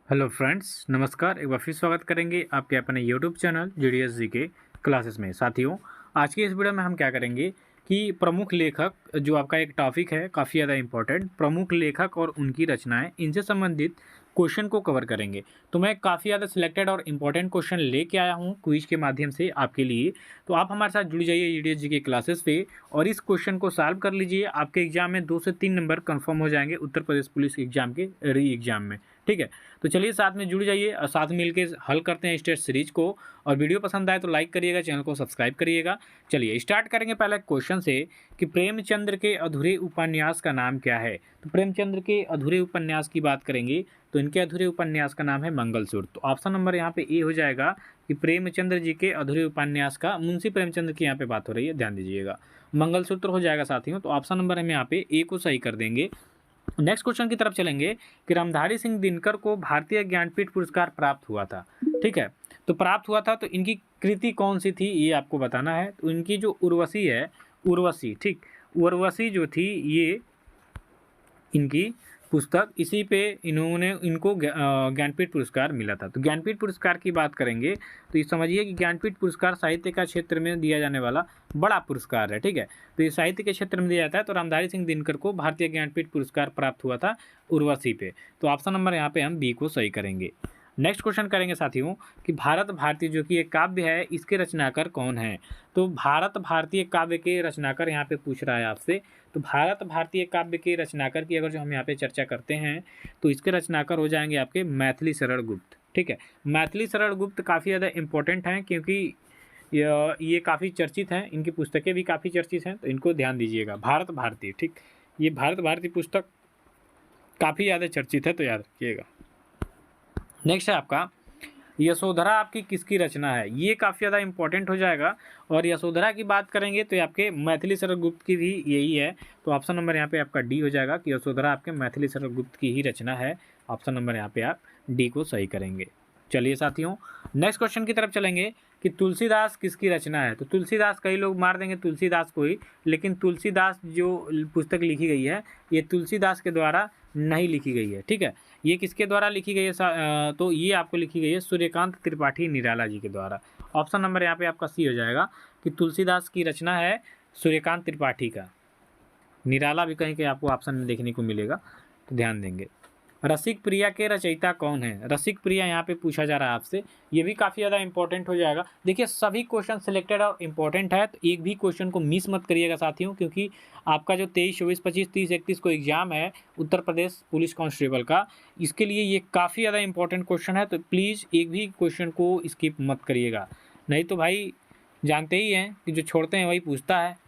Hello friends, नमस्कार। एक बार फिर स्वागत करेंगे आपके अपने यूट्यूब चैनल जीडीएस जी के क्लासेस में। साथियों, आज की इस वीडियो में हम क्या करेंगे कि प्रमुख लेखक, जो आपका एक टॉपिक है काफ़ी ज़्यादा इंपॉर्टेंट, प्रमुख लेखक और उनकी रचनाएं, इनसे संबंधित क्वेश्चन को कवर करेंगे। तो मैं काफ़ी ज़्यादा सिलेक्टेड और इम्पोर्टेंट क्वेश्चन लेके आया हूँ क्विज के माध्यम से आपके लिए। तो आप हमारे साथ जुड़ जाइए जीडीएस जी के क्लासेस पे और इस क्वेश्चन को सॉल्व कर लीजिए। आपके एग्जाम में 2 से 3 नंबर कन्फर्म हो जाएंगे उत्तर प्रदेश पुलिस एग्जाम के री एग्जाम में। ठीक है, तो चलिए साथ में जुड़ जाइए और साथ में मिलकर हल करते हैं इस टेस्ट सीरीज को। और वीडियो पसंद आए तो लाइक करिएगा, चैनल को सब्सक्राइब करिएगा। चलिए स्टार्ट करेंगे पहले क्वेश्चन से कि प्रेमचंद्र के अधूरे उपन्यास का नाम क्या है। तो प्रेमचंद्र के अधूरे उपन्यास की बात करेंगे तो इनके अधूरे उपन्यास का नाम है मंगलसूत्र। तो ऑप्शन नंबर यहाँ पे ए हो जाएगा कि प्रेमचंद्र जी के अधूरे उपन्यास का, मुंशी प्रेमचंद्र की यहाँ पे बात हो रही है, ध्यान दीजिएगा, मंगलसूत्र हो जाएगा साथियों। तो ऑप्शन नंबर हम यहाँ पे ए को सही कर देंगे। नेक्स्ट क्वेश्चन की तरफ चलेंगे कि रामधारी सिंह दिनकर को भारतीय ज्ञानपीठ पुरस्कार प्राप्त हुआ था। ठीक है, तो प्राप्त हुआ था तो इनकी कृति कौन सी थी ये आपको बताना है। तो इनकी जो उर्वशी है, उर्वशी, ठीक, उर्वशी जो थी ये इनकी पुस्तक, इसी पे इनको ज्ञानपीठ पुरस्कार मिला था। तो ज्ञानपीठ पुरस्कार की बात करेंगे तो ये समझिए कि ज्ञानपीठ पुरस्कार साहित्य का क्षेत्र में दिया जाने वाला बड़ा पुरस्कार है। ठीक है, तो ये साहित्य के क्षेत्र में दिया जाता है। तो रामधारी सिंह दिनकर को भारतीय ज्ञानपीठ पुरस्कार प्राप्त हुआ था उर्वशी पे। तो ऑप्शन नंबर यहाँ पे हम बी को सही करेंगे। नेक्स्ट क्वेश्चन करेंगे साथियों कि भारत भारती जो कि एक काव्य है, इसके रचनाकार कौन है। तो भारत भारतीय काव्य के रचनाकार यहाँ पे पूछ रहा है आपसे। तो भारत भारतीय काव्य के रचनाकार की अगर जो हम यहाँ पे चर्चा करते हैं तो इसके रचनाकार हो जाएंगे आपके मैथिली शरण गुप्त। ठीक है, मैथिली शरण गुप्त काफ़ी ज़्यादा इंपॉर्टेंट हैं क्योंकि ये काफ़ी चर्चित हैं, इनकी पुस्तकें भी काफ़ी चर्चित हैं, तो इनको ध्यान दीजिएगा। भारत भारती, ठीक, ये भारत भारती पुस्तक काफ़ी ज़्यादा चर्चित है, तो याद रखिएगा। नेक्स्ट है आपका यशोधरा आपकी किसकी रचना है। ये काफ़ी ज़्यादा इंपॉर्टेंट हो जाएगा। और यशोधरा की बात करेंगे तो ये आपके मैथिली शरण गुप्त की भी यही है। तो ऑप्शन नंबर यहाँ पे आपका डी हो जाएगा कि यशोधरा आपके मैथिली शरण गुप्त की ही रचना है। ऑप्शन नंबर यहाँ पे आप डी को सही करेंगे। चलिए साथियों, नेक्स्ट क्वेश्चन की तरफ चलेंगे कि तुलसीदास किसकी रचना है। तो तुलसीदास, कई लोग मार देंगे तुलसीदास को ही, लेकिन तुलसीदास जो पुस्तक लिखी गई है ये तुलसीदास के द्वारा नहीं लिखी गई है। ठीक है, ये किसके द्वारा लिखी गई है, तो ये आपको लिखी गई है सूर्यकांत त्रिपाठी निराला जी के द्वारा। ऑप्शन नंबर यहाँ पे आपका सी हो जाएगा कि तुलसीदास की रचना है सूर्यकांत त्रिपाठी का। निराला भी कहीं कहीं आपको ऑप्शन में देखने को मिलेगा, तो ध्यान देंगे। रसिक प्रिया के रचयिता कौन है। रसिक प्रिया यहाँ पे पूछा जा रहा है आपसे, ये भी काफ़ी ज़्यादा इंपॉर्टेंट हो जाएगा। देखिए सभी क्वेश्चन सिलेक्टेड और इंपॉर्टेंट है, तो एक भी क्वेश्चन को मिस मत करिएगा साथियों, क्योंकि आपका जो 23, 24, 25, 30, 31 को एग्जाम है उत्तर प्रदेश पुलिस कांस्टेबल का, इसके लिए ये काफ़ी ज़्यादा इंपॉर्टेंट क्वेश्चन है। तो प्लीज़ एक भी क्वेश्चन को स्किप मत करिएगा, नहीं तो भाई जानते ही हैं कि जो छोड़ते हैं वही पूछता है।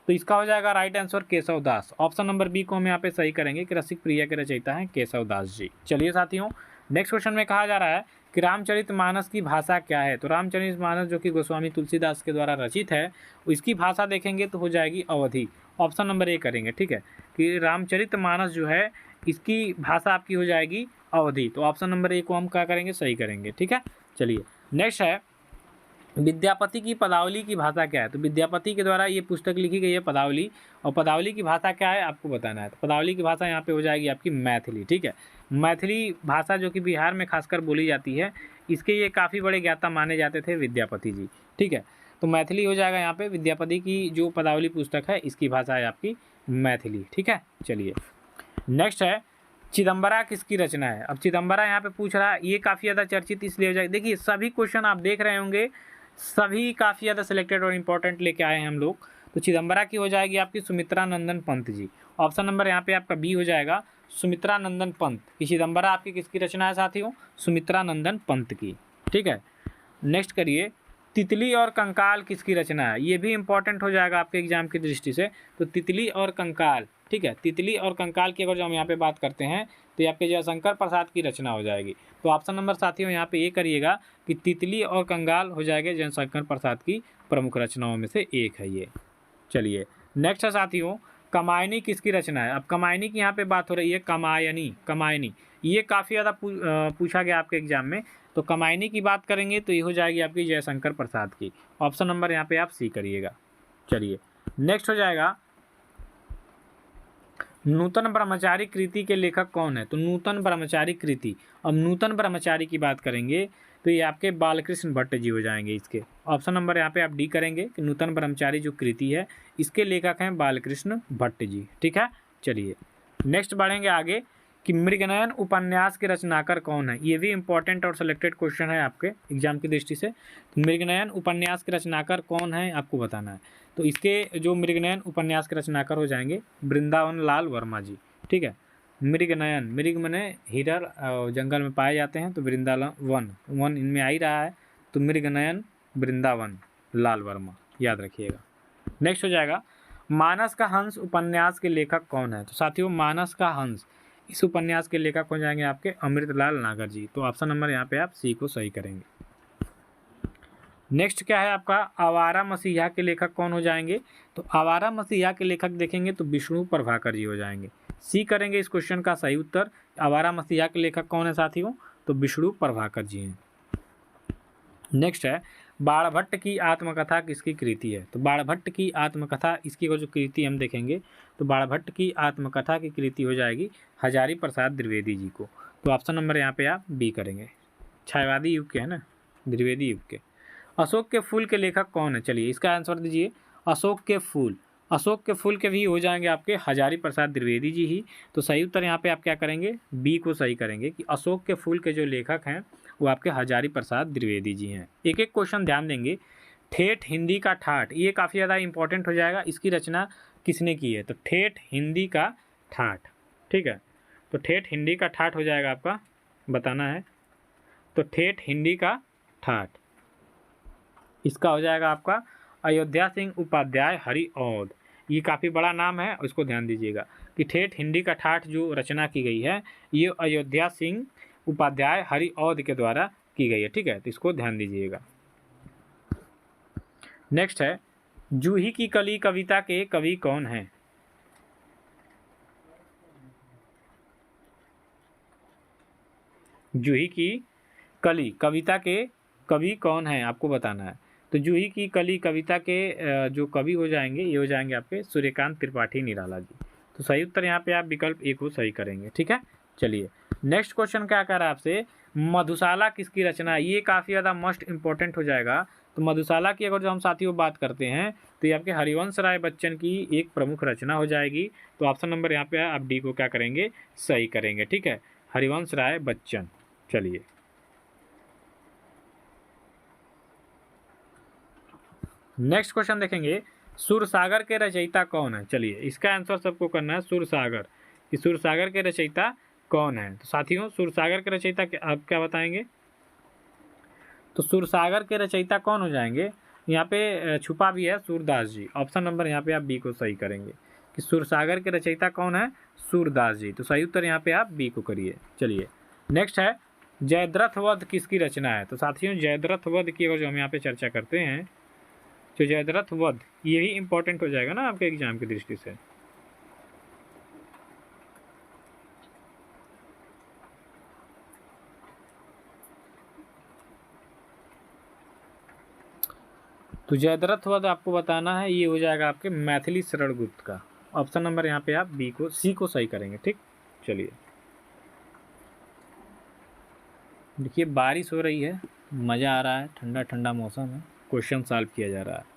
तो इसका हो जाएगा राइट आंसर केशव दास। ऑप्शन नंबर बी को हम यहाँ पे सही करेंगे कि रसिक प्रिया के रचयिता हैं केशव दास जी। चलिए साथियों, नेक्स्ट क्वेश्चन में कहा जा रहा है कि रामचरितमानस की भाषा क्या है। तो रामचरितमानस जो कि गोस्वामी तुलसीदास के द्वारा रचित है, इसकी भाषा देखेंगे तो हो जाएगी अवधी। ऑप्शन नंबर ए करेंगे। ठीक है, कि रामचरितमानस जो है इसकी भाषा आपकी हो जाएगी अवधी। तो ऑप्शन नंबर ए को हम क्या करेंगे, सही करेंगे। ठीक है, चलिए नेक्स्ट है विद्यापति की पदावली की भाषा क्या है। तो विद्यापति के द्वारा ये पुस्तक लिखी गई है पदावली, और पदावली की भाषा क्या है आपको बताना है। तो पदावली की भाषा यहाँ पे हो जाएगी आपकी मैथिली। ठीक है, मैथिली भाषा जो कि बिहार में खासकर बोली जाती है, इसके ये काफ़ी बड़े ज्ञाता माने जाते थे विद्यापति जी। ठीक है, तो मैथिली हो जाएगा यहाँ पे। विद्यापति की जो पदावली पुस्तक है इसकी भाषा है आपकी मैथिली। ठीक है, चलिए नेक्स्ट है चिदम्बरा किसकी रचना है। अब चिदम्बरा यहाँ पे पूछ रहा है, ये काफ़ी ज़्यादा चर्चित इसलिए हो जाएगी। देखिए सभी क्वेश्चन आप देख रहे होंगे, सभी काफ़ी ज़्यादा सिलेक्टेड और इम्पोर्टेंट लेके आए हैं हम लोग। तो चिदम्बरा की हो जाएगी आपकी सुमित्रा नंदन पंत जी। ऑप्शन नंबर यहाँ पे आपका बी हो जाएगा सुमित्रा नंदन पंत। कि चिदम्बरा आपकी किसकी रचना है साथियों, सुमित्रा नंदन पंत की। ठीक है, नेक्स्ट करिए तितली और कंकाल किसकी रचना है। ये भी इंपॉर्टेंट हो जाएगा आपके एग्जाम की दृष्टि से। तो तितली और कंकाल, ठीक है, तितली और कंकाल की अगर जो हम यहाँ पे बात करते हैं तो ये आपके जयशंकर प्रसाद की रचना हो जाएगी। तो ऑप्शन नंबर साथियों यहाँ पे ये करिएगा कि तितली और कंगाल हो जाएगा जयशंकर प्रसाद की प्रमुख रचनाओं में से एक है ये। चलिए नेक्स्ट है साथियों कमायनी किसकी रचना है। अब कमायनी की यहाँ पे बात हो रही है, कमायनी, कमायनी ये काफ़ी ज़्यादा पूछा गया आपके एग्जाम में। तो कमायनी की बात करेंगे तो ये हो जाएगी आपकी जयशंकर प्रसाद की। ऑप्शन नंबर यहाँ पे आप सी करिएगा। चलिए नेक्स्ट हो जाएगा नूतन ब्रह्मचारी कृति के लेखक कौन है? तो नूतन ब्रह्मचारी कृति, अब नूतन ब्रह्मचारी की बात करेंगे तो ये आपके बालकृष्ण भट्ट जी हो जाएंगे। इसके ऑप्शन नंबर यहाँ पे आप डी करेंगे कि नूतन ब्रह्मचारी जो कृति है इसके लेखक हैं बालकृष्ण भट्ट जी। ठीक है, चलिए नेक्स्ट बढ़ेंगे आगे कि मृगनयन उपन्यास के रचनाकार कौन है। ये भी इंपॉर्टेंट और सिलेक्टेड क्वेश्चन है आपके एग्जाम की दृष्टि से। तो मृगनयन उपन्यास के रचनाकार कौन है आपको बताना है। तो इसके जो मृगनयन उपन्यास के रचनाकार हो जाएंगे वृंदावन लाल वर्मा जी। ठीक है, मृगनयन, मृग मने हिरन जंगल में पाए जाते हैं, तो वृंदावन वन इनमें आ ही रहा है, तो मृगनयन वृंदावन लाल वर्मा, याद रखिएगा। नेक्स्ट हो जाएगा मानस का हंस उपन्यास के लेखक कौन है। तो साथियों मानस का हंस इस उपन्यास के लेखक हो जाएंगे आपके अमृतलाल नागर जी। तो ऑप्शन नंबर यहाँ पे आप सी को सही करेंगे। नेक्स्ट क्या है आपका आवारा मसीहा के लेखक कौन हो जाएंगे। तो आवारा मसीहा के लेखक देखेंगे तो विष्णु प्रभाकर जी हो जाएंगे। सी करेंगे इस क्वेश्चन का सही उत्तर। आवारा मसीहा के लेखक कौन है साथियों, तो विष्णु प्रभाकर जी हैं। नेक्स्ट है बाणभट्ट की आत्मकथा किसकी कृति है। तो बाणभट्ट की आत्मकथा इसकी जो कृति हम देखेंगे तो बाणभट्ट की आत्मकथा की कृति हो जाएगी हजारी प्रसाद द्विवेदी जी को। तो ऑप्शन नंबर यहाँ पे आप बी करेंगे। छायावादी युग के है ना, द्विवेदी युग के। अशोक के फूल के लेखक कौन है, चलिए इसका आंसर दीजिए। अशोक के फूल, अशोक के फूल के भी हो जाएंगे आपके हजारी प्रसाद द्विवेदी जी ही। तो सही उत्तर यहाँ पे आप क्या करेंगे, बी को सही करेंगे कि अशोक के फूल के जो लेखक हैं वो आपके हजारी प्रसाद द्विवेदी जी हैं। एक एक क्वेश्चन ध्यान देंगे। ठेठ हिंदी का ठाठ, ये काफ़ी ज़्यादा इंपॉर्टेंट हो जाएगा। इसकी रचना किसने की है, तो ठेठ हिंदी का ठाठ। ठीक है, तो ठेठ हिंदी का ठाठ हो जाएगा आपका, बताना है। तो ठेठ हिंदी का ठाठ इसका हो जाएगा आपका अयोध्या सिंह उपाध्याय हरिऔध। ये काफ़ी बड़ा नाम है, इसको ध्यान दीजिएगा कि ठेठ हिंदी का ठाठ जो रचना की गई है ये अयोध्या सिंह उपाध्याय हरिऔध के द्वारा की गई है। ठीक है, तो इसको ध्यान दीजिएगा। नेक्स्ट है जूही की कली कविता के कवि कौन हैं। जूही की कली कविता के कवि कौन हैं आपको बताना है। तो जूही की कली कविता के जो कवि हो जाएंगे ये हो जाएंगे आपके सूर्यकांत त्रिपाठी निराला जी। तो सही उत्तर यहाँ पे आप विकल्प ए को सही करेंगे। ठीक है, चलिए नेक्स्ट क्वेश्चन क्या कह रहा है आपसे, मधुशाला किसकी रचना है। ये काफ़ी ज़्यादा मोस्ट इंपॉर्टेंट हो जाएगा। तो मधुशाला की अगर जो हम साथियों बात करते हैं तो ये आपके हरिवंश राय बच्चन की एक प्रमुख रचना हो जाएगी। तो ऑप्शन नंबर यहाँ पे आप डी को क्या करेंगे, सही करेंगे। ठीक है, हरिवंश राय बच्चन। चलिए नेक्स्ट क्वेश्चन देखेंगे सुरसागर के रचयिता कौन है। चलिए इसका आंसर सबको करना है, सुरसागर। कि सुरसागर के रचयिता कौन है। तो साथियों सुरसागर के रचयिता आप क्या बताएंगे, तो सुरसागर के रचयिता कौन हो जाएंगे। यहाँ पे छुपा भी है सूरदास जी। ऑप्शन नंबर यहाँ पे आप बी को सही करेंगे कि सुरसागर के रचयिता कौन है, सूरदास जी। तो सही उत्तर यहाँ पे आप बी को करिए। चलिए नेक्स्ट है जयद्रथ वध किसकी रचना है। तो साथियों जयद्रथ वध की अगर जो हम यहाँ पे चर्चा करते हैं तो जयद्रथ वध ये ही इंपॉर्टेंट हो जाएगा ना आपके एग्जाम की दृष्टि से। तो जयद्रथ वध आपको बताना है, ये हो जाएगा आपके मैथिली शरण गुप्त का। ऑप्शन नंबर यहाँ पे आप बी को सी को सही करेंगे। ठीक, चलिए देखिए बारिश हो रही है, मज़ा आ रहा है, ठंडा ठंडा मौसम है, क्वेश्चन सॉल्व किया जा रहा है।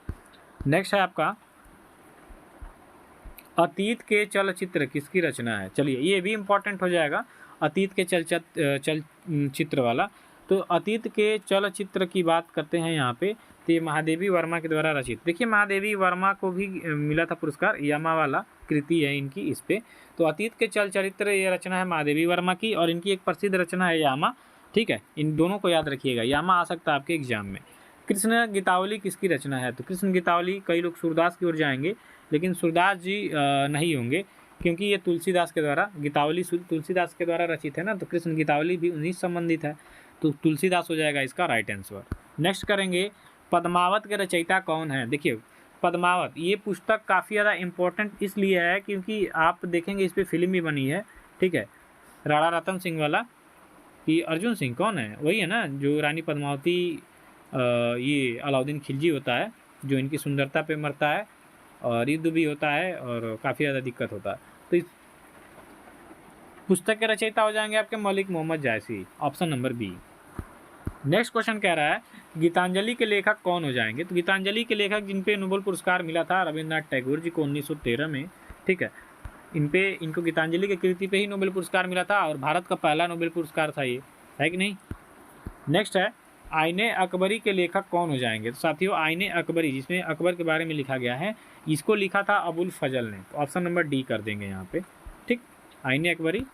नेक्स्ट है आपका अतीत के चलचित्र किसकी रचना है। चलिए ये भी इम्पोर्टेंट हो जाएगा, अतीत के चलचित्र वाला। तो अतीत के चलचित्र की बात करते हैं यहाँ पे, तो ये महादेवी वर्मा के द्वारा रचित। देखिए महादेवी वर्मा को भी मिला था पुरस्कार, यामा वाला कृति है इनकी इस पे। तो अतीत के चलचित्र ये रचना है महादेवी वर्मा की और इनकी एक प्रसिद्ध रचना है यामा। ठीक है, इन दोनों को याद रखिएगा, यामा आ सकता है आपके एग्जाम में। कृष्ण गीतावली किसकी रचना है। तो कृष्ण गीतावली कई लोग सूरदास की ओर जाएंगे लेकिन सूरदास जी नहीं होंगे क्योंकि ये तुलसीदास के द्वारा, गीतावली तुलसीदास के द्वारा रचित है ना, तो कृष्ण गीतावली भी उन्हीं से संबंधित है। तो तुलसीदास हो जाएगा इसका राइट आंसर। नेक्स्ट करेंगे पद्मावत के रचयिता कौन है। देखिए पद्मावत ये पुस्तक काफ़ी ज़्यादा इम्पोर्टेंट इसलिए है क्योंकि आप देखेंगे इस पर फिल्म भी बनी है। ठीक है, राणा रतन सिंह वाला कि अर्जुन सिंह कौन है, वही है ना जो रानी पद्मावती ये अलाउद्दीन खिलजी होता है जो इनकी सुंदरता पे मरता है और युद्ध भी होता है और काफ़ी ज़्यादा दिक्कत होता है। तो इस पुस्तक के रचयिता हो जाएंगे आपके Malik Muhammad Jayasi, option number B. Next question कह रहा है गीतांजलि के लेखक कौन हो जाएंगे? तो गीतांजलि के लेखक जिन पे नोबेल पुरस्कार मिला था रविंद्रनाथ टैगोर जी को 1913 में, ठीक है, इनको गीतांजलि की कृति पे ही नोबेल पुरस्कार मिला था और भारत का पहला नोबेल पुरस्कार था ये, है कि नहीं। नेक्स्ट है आईने अकबरी के लेखक कौन हो जाएंगे? तो साथियों आईने अकबरी जिसमें अकबर के बारे में लिखा गया है, इसको लिखा था अबुल फजल ने, तो ऑप्शन नंबर डी कर देंगे यहाँ पे, ठीक। आईने अकबरी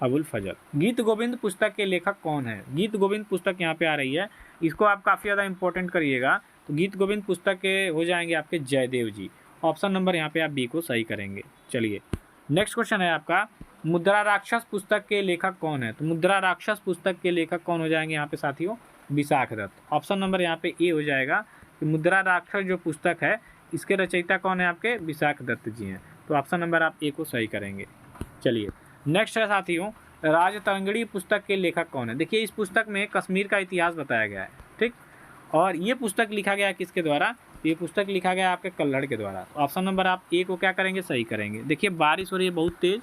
अबुल फजल। गीत गोविंद पुस्तक के लेखक कौन है? गीत गोविंद पुस्तक यहाँ पे आ रही है, इसको आप काफ़ी ज़्यादा इंपॉर्टेंट करिएगा। तो गीत गोविंद पुस्तक के हो जाएंगे आपके जयदेव जी, ऑप्शन नंबर यहाँ पे आप बी को सही करेंगे। चलिए नेक्स्ट क्वेश्चन है आपका मुद्रा राक्षस पुस्तक के लेखक कौन है? तो मुद्रा राक्षस पुस्तक के लेखक कौन हो जाएंगे यहाँ पे साथियों? विशाख दत्त। ऑप्शन नंबर यहाँ पे ए हो जाएगा कि मुद्रा राक्षस जो पुस्तक है इसके रचयिता कौन है आपके? विशाख दत्त जी हैं, तो ऑप्शन नंबर आप ए को सही करेंगे। चलिए नेक्स्ट है साथियों राजतरंगिणी पुस्तक के लेखक कौन है? देखिए इस पुस्तक में कश्मीर का इतिहास बताया गया है, ठीक, और ये पुस्तक लिखा गया किसके द्वारा? ये पुस्तक लिखा गया आपके कल्हड़ के द्वारा। ऑप्शन नंबर आप ए को क्या करेंगे? सही करेंगे। देखिए बारिश हो रही है बहुत तेज,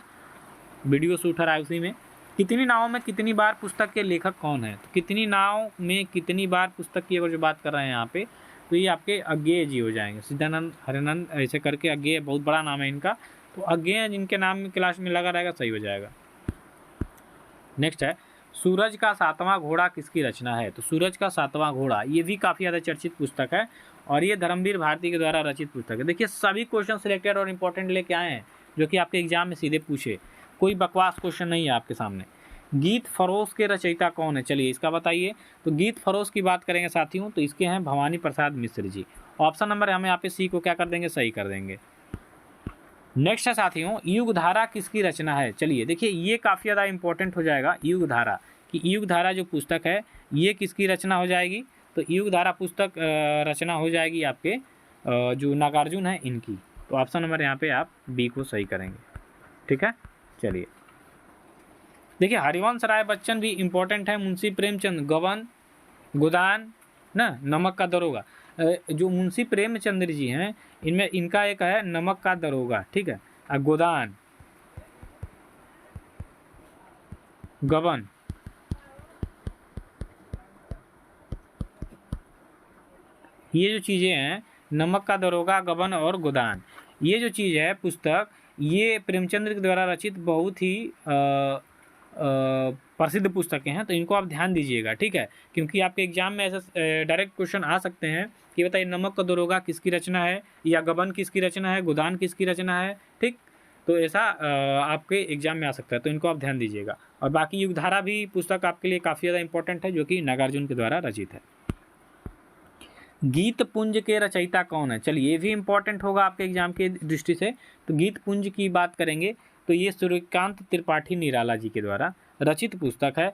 वीडियो शूट हो रहा है उसी में। कितनी नावों में कितनी बार पुस्तक के लेखक कौन है? तो कितनी नाव में कितनी बार पुस्तक की अगर जो बात कर रहे हैं यहाँ पे, तो ये आपके अज्ञेय जी हो जाएंगे, सिद्धानंद हरिनंद ऐसे करके अज्ञेय, बहुत बड़ा नाम है इनका, तो अज्ञेय जिनके नाम में क्लास में लगा रहेगा सही हो जाएगा। नेक्स्ट है सूरज का सातवां घोड़ा किसकी रचना है? तो सूरज का सातवां घोड़ा ये भी काफ़ी ज़्यादा चर्चित पुस्तक है और ये धर्मवीर भारती के द्वारा रचित पुस्तक है। देखिए सभी क्वेश्चन सिलेक्टेड और इंपॉर्टेंट लेके आए हैं जो कि आपके एग्जाम में सीधे पूछे, कोई बकवास क्वेश्चन नहीं है आपके सामने। गीत फरोश के रचयिता कौन है? चलिए इसका बताइए। तो गीत फरोश की बात करेंगे साथियों तो इसके हैं भवानी प्रसाद मिश्र जी। ऑप्शन नंबर हम यहाँ पे सी को क्या कर देंगे? सही कर देंगे। नेक्स्ट है साथियों युगधारा किसकी रचना है? चलिए देखिए ये काफ़ी ज़्यादा इंपॉर्टेंट हो जाएगा युगधारा, कि युगधारा जो पुस्तक है ये किसकी रचना हो जाएगी? तो युगधारा पुस्तक रचना हो जाएगी आपके जो नागार्जुन है इनकी, तो ऑप्शन नंबर यहाँ पे आप बी को सही करेंगे, ठीक है। चलिए देखिए हरिवंश राय बच्चन भी इम्पोर्टेंट है, मुंशी प्रेमचंद गबन गोदान ना नमक का दरोगा, जो मुंशी प्रेमचंद्र जी हैं इनमें इनका एक है नमक का दरोगा, ठीक है, और गोदान गबन, ये जो चीज़ें हैं नमक का दरोगा गबन और गोदान, ये जो चीज़ है पुस्तक ये प्रेमचंद्र के द्वारा रचित बहुत ही प्रसिद्ध पुस्तकें हैं, तो इनको आप ध्यान दीजिएगा, ठीक है, क्योंकि आपके एग्जाम में ऐसा डायरेक्ट क्वेश्चन आ सकते हैं कि बताइए नमक का दरोगा किसकी रचना है, या गबन किसकी रचना है, गोदान किसकी रचना है, ठीक, तो ऐसा आपके एग्जाम में आ सकता है, तो इनको आप ध्यान दीजिएगा। और बाकी युगधारा भी पुस्तक आपके लिए काफ़ी ज़्यादा इंपॉर्टेंट है जो कि नागार्जुन के द्वारा रचित है। गीत पुंज के रचयिता कौन है? चलिए ये भी इंपॉर्टेंट होगा आपके एग्जाम की दृष्टि से, तो गीत पुंज की बात करेंगे तो ये सूर्यकांत त्रिपाठी निराला जी के द्वारा रचित पुस्तक है।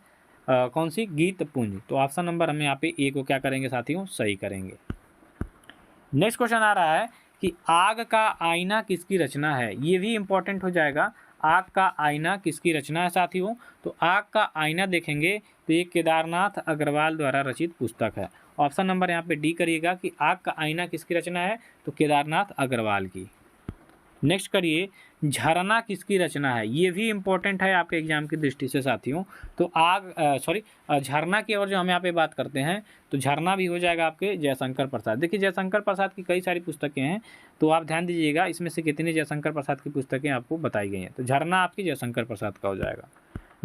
कौन सी? गीत पुंज। तो ऑप्शन नंबर हम यहाँ पे ए को क्या करेंगे साथियों? सही करेंगे। नेक्स्ट क्वेश्चन आ रहा है कि आग का आईना किसकी रचना है? ये भी इंपॉर्टेंट हो जाएगा, आग का आईना किसकी रचना है साथियों? तो आग का आईना देखेंगे तो ये केदारनाथ अग्रवाल द्वारा रचित पुस्तक है। ऑप्शन नंबर यहाँ पे डी करिएगा कि आग का आईना किसकी रचना है? तो केदारनाथ अग्रवाल की। नेक्स्ट करिए झरना किसकी रचना है? ये भी इंपॉर्टेंट है आपके एग्जाम की दृष्टि से साथियों। तो झरना की ओर जो हम यहाँ पे बात करते हैं तो झरना भी हो जाएगा आपके जयशंकर प्रसाद। देखिए जयशंकर प्रसाद की कई सारी पुस्तकें हैं, तो आप ध्यान दीजिएगा इसमें से कितनी जयशंकर प्रसाद की पुस्तकें आपको बताई गई हैं, तो झरना आपकी जयशंकर प्रसाद का हो जाएगा।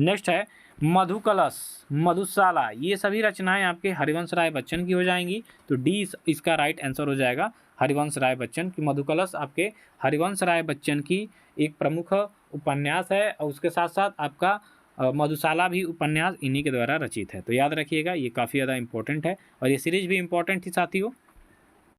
नेक्स्ट है मधुकलश, मधुशाला, ये सभी रचनाएं आपके हरिवंश राय बच्चन की हो जाएंगी, तो डी इसका राइट आंसर हो जाएगा, हरिवंश राय बच्चन की। मधुकलश आपके हरिवंश राय बच्चन की एक प्रमुख उपन्यास है और उसके साथ साथ आपका मधुशाला भी उपन्यास इन्हीं के द्वारा रचित है, तो याद रखिएगा ये काफ़ी ज़्यादा इंपॉर्टेंट है और ये सीरीज भी इंपॉर्टेंट थी साथियों।